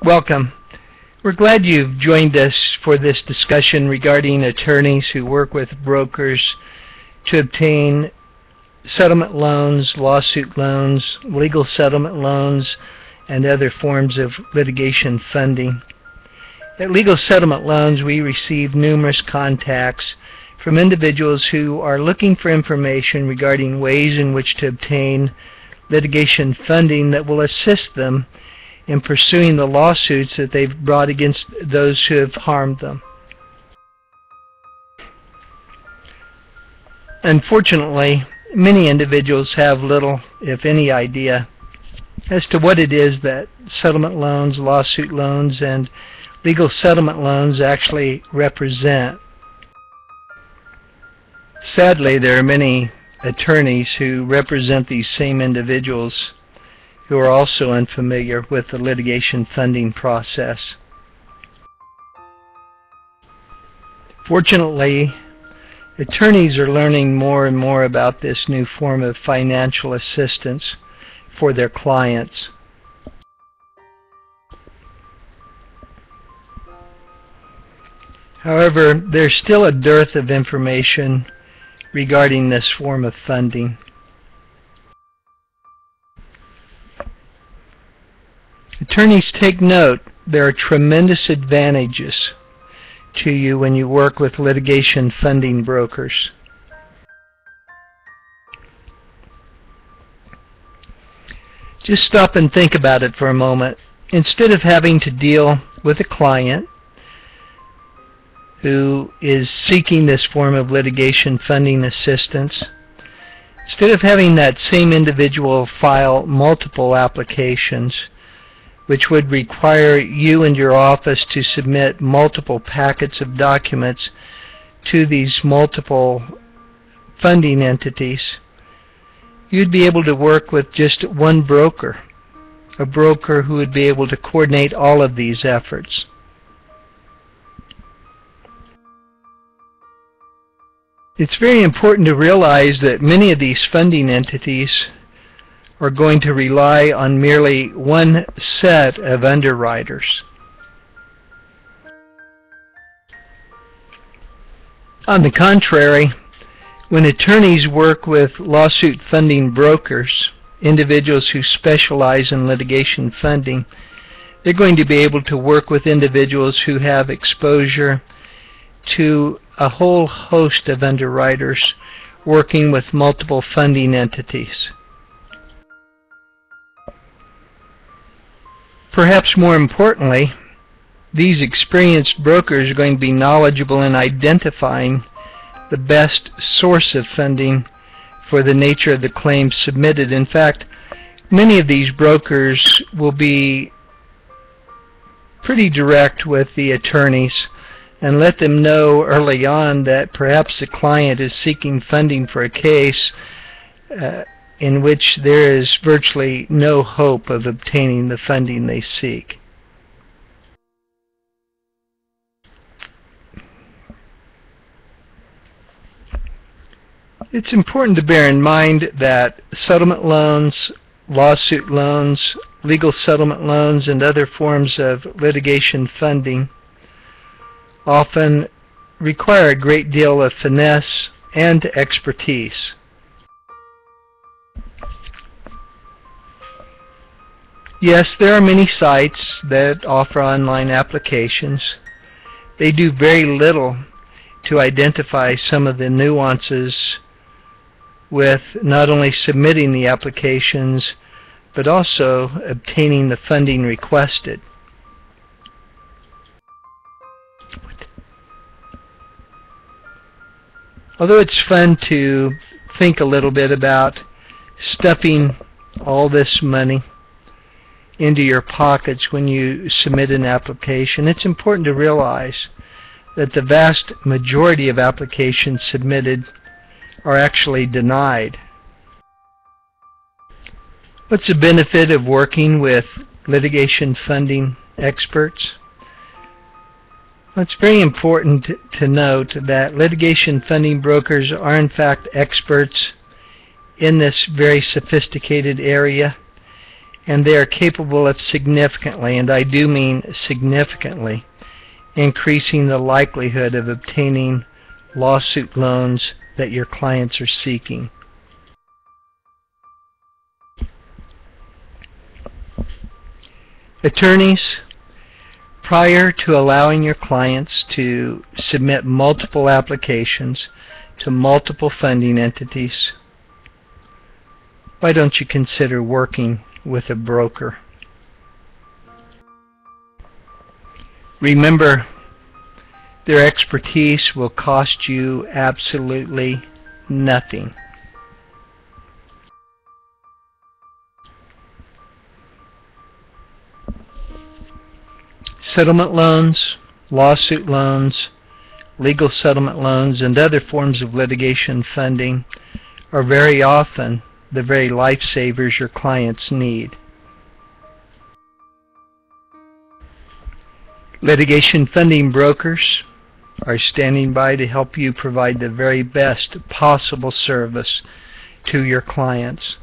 Welcome. We're glad you've joined us for this discussion regarding attorneys who work with brokers to obtain settlement loans, lawsuit loans, legal settlement loans, and other forms of litigation funding. At Legal Settlement Loans, we receive numerous contacts from individuals who are looking for information regarding ways in which to obtain litigation funding that will assist them in pursuing the lawsuits that they've brought against those who have harmed them. Unfortunately, many individuals have little, if any, idea as to what it is that settlement loans, lawsuit loans, and legal settlement loans actually represent. Sadly, there are many attorneys who represent these same individuals who are also unfamiliar with the litigation funding process. Fortunately, attorneys are learning more and more about this new form of financial assistance for their clients. However, there's still a dearth of information regarding this form of funding. Attorneys, take note, there are tremendous advantages to you when you work with litigation funding brokers. Just stop and think about it for a moment. Instead of having to deal with a client who is seeking this form of litigation funding assistance, instead of having that same individual file multiple applications, which would require you and your office to submit multiple packets of documents to these multiple funding entities, you'd be able to work with just one broker, a broker who would be able to coordinate all of these efforts. It's very important to realize that many of these funding entities are going to rely on merely one set of underwriters. On the contrary, when attorneys work with lawsuit funding brokers, individuals who specialize in litigation funding, they're going to be able to work with individuals who have exposure to a whole host of underwriters working with multiple funding entities. Perhaps more importantly, these experienced brokers are going to be knowledgeable in identifying the best source of funding for the nature of the claims submitted. In fact, many of these brokers will be pretty direct with the attorneys and let them know early on that perhaps the client is seeking funding for a case in which there is virtually no hope of obtaining the funding they seek. It's important to bear in mind that settlement loans, lawsuit loans, legal settlement loans, and other forms of litigation funding often require a great deal of finesse and expertise. Yes, there are many sites that offer online applications. They do very little to identify some of the nuances with not only submitting the applications, but also obtaining the funding requested. Although it's fun to think a little bit about stuffing all this money into your pockets when you submit an application, it's important to realize that the vast majority of applications submitted are actually denied. What's the benefit of working with litigation funding experts? Well, it's very important to note that litigation funding brokers are in fact experts in this very sophisticated area, and they are capable of significantly, and I do mean significantly, increasing the likelihood of obtaining lawsuit loans that your clients are seeking. Attorneys, prior to allowing your clients to submit multiple applications to multiple funding entities, why don't you consider working with a broker? Remember, their expertise will cost you absolutely nothing. Settlement loans, lawsuit loans, legal settlement loans, and other forms of litigation funding are very often the very lifesavers your clients need. Litigation funding brokers are standing by to help you provide the very best possible service to your clients.